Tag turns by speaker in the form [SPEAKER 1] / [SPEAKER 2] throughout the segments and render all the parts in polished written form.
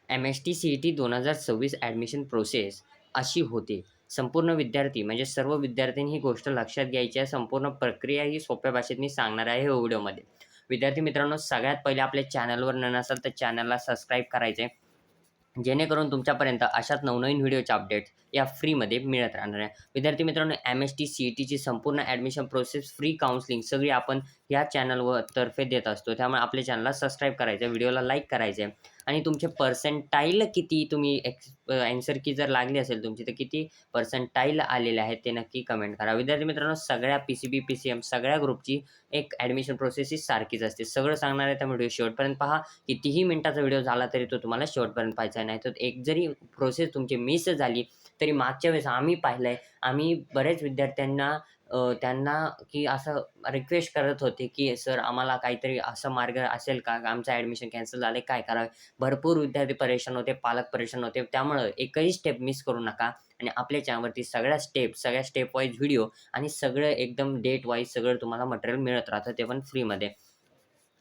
[SPEAKER 1] MST-CET 2026 admission process अशी होते. संपूर्ण विद्यार्थी म्हणजे सर्व विद्यार्थ्यांनी ही गोष्ट लक्षात घ्यायची आहे. संपूर्ण प्रक्रिया ही सोप्या भाषेत मी सांगणार आहे या व्हिडिओमध्ये. विद्यार्थी मित्रांनो, सगळ्यात पहिले आपल्या चॅनलवर नसाल तर चॅनलला सबस्क्राईब करायचं आहे. जेणेकरून तुमच्यापर्यंत अशाच नवनवीन व्हिडिओचे अपडेट्स या फ्रीमध्ये मिळत राहणार आहे. विद्यार्थी मित्रांनो, MST-CETची संपूर्ण ॲडमिशन प्रोसेस, फ्री काउन्सिलिंग सगळी आपण या चॅनलवर तर्फे देत असतो. त्यामुळे आपल्या चॅनलला सबस्क्राईब करायचं आहे, व्हिडिओला लाईक करायचं आहे आणि तुमचे पर्सेंटाईल किती तुम्ही ॲन्सर की जर लागली असेल तुमची, तर किती पर्सेंटाईल आलेले आहेत ते नक्की कमेंट करा. विद्यार्थी मित्रांनो, सगळ्या PCB, PCM सगळ्या ग्रुपची एक ॲडमिशन प्रोसेस ही सारखीच असते. सगळं सांगणार आहे, त्या व्हिडिओ शेवटपर्यंत पहा. कितीही मिनिटाचा व्हिडिओ झाला तरी तो तुम्हाला शेवटपर्यंत पाहायचा आहे. नाहीतर एक जरी प्रोसेस तुमची मिस झाली, तरी मागच्या वेळेस आम्ही पाहिलंय, आम्ही बऱ्याच विद्यार्थ्यांना त्यांना की असं रिक्वेस्ट करत होते, की "सर आम्हाला काहीतरी असा मार्ग असेल का? आमचं ॲडमिशन कॅन्सल झालंय, काय करावे?" भरपूर विद्यार्थी परेशान होते, पालक परेशान होते. त्यामुळं एकही स्टेप मिस करू नका आणि आपल्या चॅनलवरती सगळ्या स्टेप वाईज व्हिडिओ आणि सगळं एकदम डेट वाईज सगळं तुम्हाला मटेरियल मिळत राहतं, ते पण फ्रीमध्ये.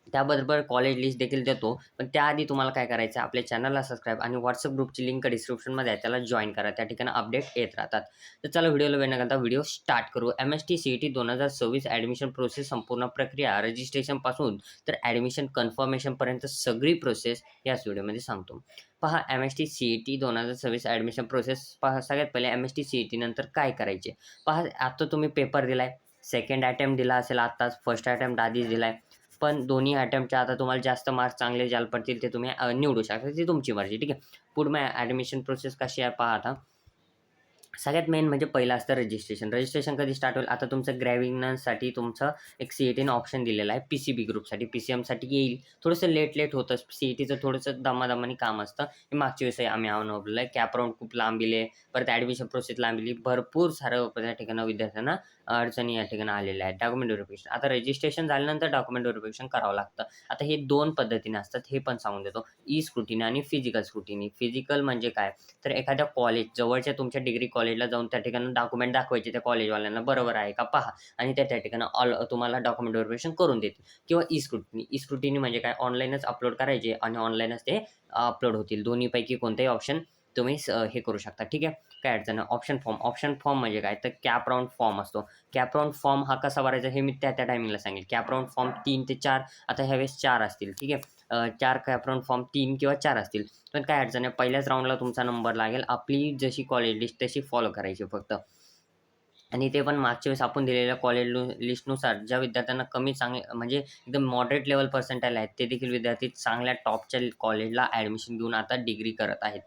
[SPEAKER 1] त्याबरोबर कॉलेज लिस्ट देखील देतो. पण त्याआधी तुम्हाला काय करायचं आहे, आपल्या चॅनलला सबस्क्राईब आणि WhatsApp ग्रुपची लिंक डिस्क्रिप्शनमध्ये आहे, त्याला जॉइन करा. त्या ठिकाणी अपडेट येत राहतात. तर चला व्हिडिओला वेळ न घालता व्हिडिओ स्टार्ट करू. MST-CET 2026 ॲडमिशन प्रोसेस संपूर्ण प्रक्रिया रजिस्ट्रेशनपासून तर ॲडमिशन कन्फर्मेशनपर्यंत सगळी प्रोसेस याच व्हिडिओमध्ये सांगतो. पहा, MST-CET 2026 ॲडमिशन प्रोसेस पहा. सगळ्यात पहिले MST-CET नंतर काय करायचे? पहा, आता तुम्ही पेपर दिलाय, सेकंड अटेम्प्ट दिला असेल आत्ताच, फर्स्ट अटेम्प्ट आधीच दिलाय. पण दोन्ही अटेम्प्टच्या आता तुम्हाला जास्त मार्क्स चांगले ज्याला पडतील ते तुम्ही निवडू शकता. ती तुमची मर्जी, ठीक आहे. पुढे ॲडमिशन प्रोसेस कशी आहे पहा आता. सगळ्यात मेन म्हणजे पहिलं असतं रजिस्ट्रेशन. रजिस्ट्रेशन कधी स्टार्ट होईल? आता तुमचं ग्रॅव्हिंगसाठी तुमचं एक CETने ऑप्शन दिलेला आहे PCB ग्रुपसाठी. PCMसाठी येईल. थोडंसं लेट होतं. CETचं थोडंसं दमादमाने काम असतं. हे मागच्या वेळेस आम्ही अनुभवलेलं आहे. कॅप राउंड खूप लांबिले, परत ॲडमिशन प्रोसेस लांबली. भरपूर सारं त्या ठिकाणी विद्यार्थ्यांना अडचणी या ठिकाणी आलेल्या आहेत. Document verification. आता रजिस्ट्रेशन झाल्यानंतर डॉक्युमेंट व्हेरिफिकेशन करावं लागतं. आता हे 2 पद्धतीने असतात, हे पण सांगून देतो. ई-स्क्रुटिनी आणि फिजिकल स्क्रुटिनी. फिजिकल म्हणजे काय? तर एखाद्या कॉलेज जवळच्या तुमच्या डिग्री कॉलेजला जाऊन त्या ठिकाणी डॉक्युमेंट दाखवायचे त्या कॉलेजवाल्यांना, बरोबर आहे का पहा आणि त्या ठिकाणी तुम्हाला डॉक्युमेंट व्हेरिफिकेशन करून देतील. किंवा ई-स्क्रुटिनी म्हणजे काय? ऑनलाईनच अपलोड करायचे आणि ऑनलाईनच ते अपलोड होतील. दोन्हीपैकी कोणताही ऑप्शन तुम्ही हे करू शकता, ठीक आहे. काय अडचण नाही. ऑप्शन फॉर्म म्हणजे काय? तर कॅप राउंड फॉर्म असतो. कॅप राउंड फॉर्म हा कसा भरायचा हे मी त्या टायमिंगला सांगेल. कॅप राउंड फॉर्म 3 ते 4, आता ह्यावेळेस 4 असतील, ठीक आहे. 4 कॅप राउंड फॉर्म 3 किंवा 4 असतील. पण काय अडचण नाही. पहिल्याच राउंडला तुमचा नंबर लागेल. आपली जशी कॉलेज लिस्ट तशी फॉलो करायची फक्त. आणि ते पण मागच्या वेळेस आपण दिलेल्या कॉलेज लिस्टनुसार ज्या विद्यार्थ्यांना कमी चांगले म्हणजे एकदम मॉडरेट लेव्हल पर्सेंटाइल आहेत, ते देखील विद्यार्थी चांगल्या टॉपच्या कॉलेजला ॲडमिशन घेऊन आता डिग्री करत आहेत.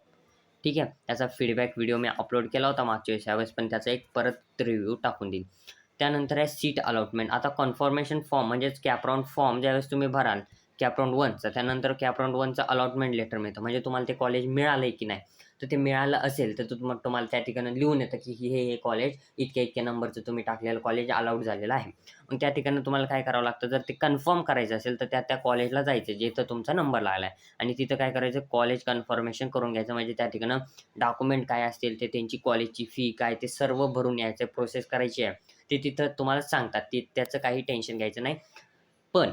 [SPEAKER 1] ठीक आहे. त्याचा फीडबॅक व्हिडिओ मी अपलोड केला होता मागच्या वेळेस, यावेळेस पण त्याचा एक परत रिव्ह्यू टाकून देईन. त्यानंतर आहे सीट अलॉटमेंट. आता कन्फर्मेशन फॉर्म म्हणजेच कॅप राउंड फॉर्म ज्यावेळेस तुम्ही भराल कॅप राउंड 1चा, त्यानंतर कॅप राउंड 1चं अलॉटमेंट लेटर मिळतं. म्हणजे तुम्हाला ते कॉलेज मिळालंय की नाही. तर ते मिळालं असेल तर मग तुम्हाला त्या ठिकाणी लिहून येतं की हे कॉलेज इतक्या नंबरचं तुम्ही टाकलेलं कॉलेज अलाउड झालेलं आहे. मग त्या ठिकाणी तुम्हाला काय करावं लागतं, जर ते कन्फर्म करायचं असेल तर त्या कॉलेजला जायचं जिथं तुमचा नंबर लागला आहे आणि तिथं काय करायचं, कॉलेज कन्फर्मेशन करून घ्यायचं. म्हणजे त्या ठिकाणी डॉक्युमेंट काय असतील ते, त्यांची कॉलेजची फी काय, ते सर्व भरून यायचं, प्रोसेस करायची आहे. ते तिथं तुम्हाला सांगतात. त्याचं काही टेन्शन घ्यायचं नाही. पण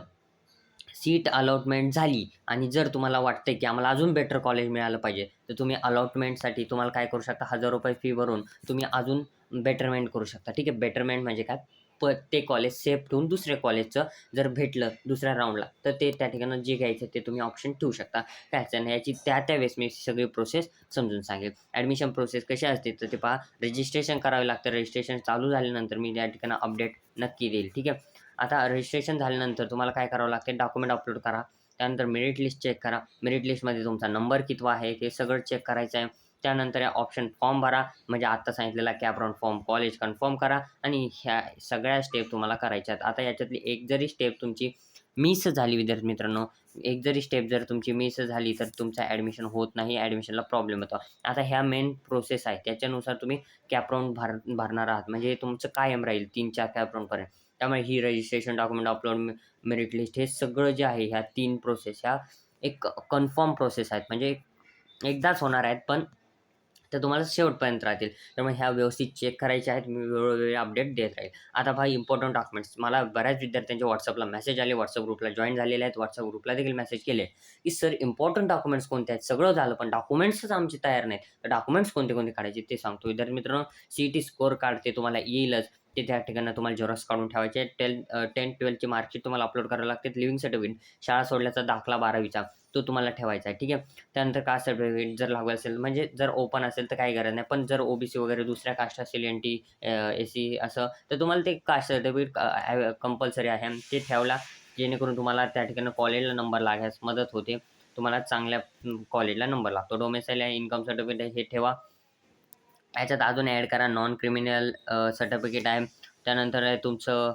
[SPEAKER 1] सीट अलॉटमेंट झाली आणि जर तुम्हाला वाटतंय की आम्हाला अजून बेटर कॉलेज मिळालं पाहिजे, तर तुम्ही अलॉटमेंटसाठी तुम्हाला काय करू शकता, ₹1000 फी भरून तुम्ही अजून बेटरमेंट करू शकता. ठीक आहे. बेटरमेंट म्हणजे काय? ते कॉलेज सेफ ठेवून दुसऱ्या कॉलेजचं जर भेटलं दुसऱ्या राउंडला, तर ते त्या ठिकाणी जे घ्यायचं ते तुम्ही ऑप्शन ठेवू शकता. काय अडचण नाही. याची त्यावेळेस मी सगळी प्रोसेस समजून सांगेल. ॲडमिशन प्रोसेस कशी असते तर ते पहा. रजिस्ट्रेशन करावे लागतं. रजिस्ट्रेशन चालू झाल्यानंतर मी त्या ठिकाणी अपडेट नक्की देईल. ठीक आहे. आता रजिस्ट्रेशन झाल्यानंतर तुम्हाला काय करावं लागते, डॉक्युमेंट अपलोड करा. त्यानंतर मेरिट लिस्ट चेक करा. मेरिट लिस्टमध्ये तुमचा नंबर कितवा आहे ते सगळं चेक करायचं आहे. त्यानंतर या ऑप्शन फॉर्म भरा. म्हणजे आत्ता सांगितलेला cap round form, college confirm करा आणि ह्या सगळ्या स्टेप तुम्हाला करायच्या आहेत. आता याच्यातली एक जरी स्टेप तुमची मिस झाली विद्यार्थी मित्रांनो, एक जरी स्टेप जर तुमची मिस झाली तर तुमचं ॲडमिशन होत नाही, ॲडमिशनला प्रॉब्लेम येतो. आता ह्या मेन प्रोसेस आहे त्याच्यानुसार तुम्ही कॅप राउंड भरणार आहात. म्हणजे तुमचं कायम राहील 3-4 कॅप राउंडपर्यंत. त्यामुळे ही registration, document upload, merit list हे सगळं जे आहे ह्या 3 प्रोसेस ह्या एक कन्फर्म प्रोसेस आहेत. म्हणजे एकदाच होणार आहेत, पण तर तुम्हाला शेवटपर्यंत राहतील. त्यामुळे ह्या व्यवस्थित चेक करायच्या आहेत. मी वेळोवेळी अपडेट देत राहील. आता पहा इम्पोर्टंट डॉक्युमेंट्स मला बऱ्याच विद्यार्थ्यांचे WhatsAppला मेसेज आले. WhatsApp ग्रुपला जॉइन झालेले आहेत. WhatsApp ग्रुपला देखील मेसेज केले, की "सर इम्पोर्टंट डॉक्युमेंट्स कोणते आहेत? सगळं झालं, पण डॉक्युमेंट्सच आमचे तयार नाहीत. तर डॉक्युमेंट्स कोणते-कोणते काढायचे ते सांगतो." विद्यार्थी मित्रांनो, CET स्कोर कार्ड ते तुम्हाला येईलच. ते त्या ठिकाणी तुम्हाला झेरॉक्स काढून ठेवायचे आहेत. 10th-12th मार्कशीट तुम्हाला अपलोड करावे लागते. लिव्हिंग सर्टिफिकेट, शाळा सोडल्याचा दाखला 12वीचा तो तुम्हाला ठेवायचा आहे. ठीक आहे. त्यानंतर कास्ट सर्टिफिकेट जर लागू असेल, म्हणजे जर ओपन असेल तर काही गरज नाही. पण जर OBC वगैरे दुसऱ्या कास्ट असेल, NT, SC असं, तर तुम्हाला ते कास्ट सर्टिफिकेट कंपल्सरी आहे. ते ठेवला जेणेकरून तुम्हाला त्या ठिकाणी कॉलेजला नंबर लागण्यास मदत होते. तुम्हाला चांगल्या कॉलेजला नंबर लागतो. डोमेसाईल आहे, इन्कम सर्टिफिकेट आहे, हे ठेवा. याच्यात अजून ॲड करा नॉन क्रिमिनल सर्टिफिकेट आहे. त्यानंतर आहे तुमचं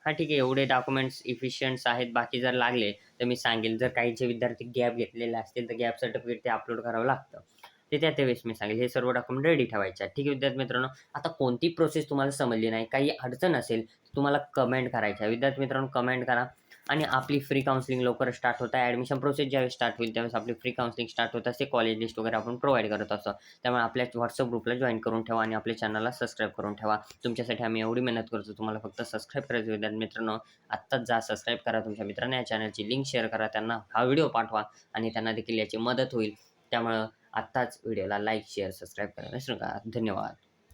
[SPEAKER 1] हां, ठीक आहे. एवढे डॉक्युमेंट्स इफिशियंट्स आहेत. बाकी जर लागले तर मी सांगेल. जर काहींचे विद्यार्थी गॅप घेतलेले असतील, तर गॅप सर्टिफिकेट ते अपलोड करावं लागतं. ते त्या वेळेस मी सांगेल. हे सर्व डॉक्युमेंट रेडी ठेवायचे आहेत. ठीक आहे विद्यार्थी मित्रांनो. आता कोणती प्रोसेस तुम्हाला समजली नाही, काही अडचण असेल, तुम्हाला कमेंट करायची आहे. विद्यार्थी मित्रांनो कमेंट करा आणि आपली फ्री काउन्सिलिंग लवकरच स्टार्ट होत आहे. ॲडमिशन प्रोसेस ज्यावेळेस स्टार्ट होईल, त्यावेळेस आपली फ्री काउन्सिलिंग स्टार्ट होत असते. कॉलेज लिस्ट वगैरे आपण प्रोव्हाईड करत असतो. त्यामुळे आपल्या WhatsApp ग्रुपला जॉइन करून ठेवा आणि आपल्या चॅनलला सबस्क्राईब करून ठेवा. तुमच्यासाठी आम्ही एवढी मेहनत करतो. तुम्हाला फक्त सबस्क्राईब करायचं विद्यार्थी मित्रांनो. आत्ताच जा सबस्क्राईब करा. तुमच्या मित्रांना या चॅनलची लिंक शेअर करा. त्यांना हा व्हिडिओ पाठवा आणि त्यांना देखील याची मदत होईल. त्यामुळं आत्ताच व्हिडिओला लाईक, शेअर, सबस्क्राईब करायला विसरू नका. धन्यवाद.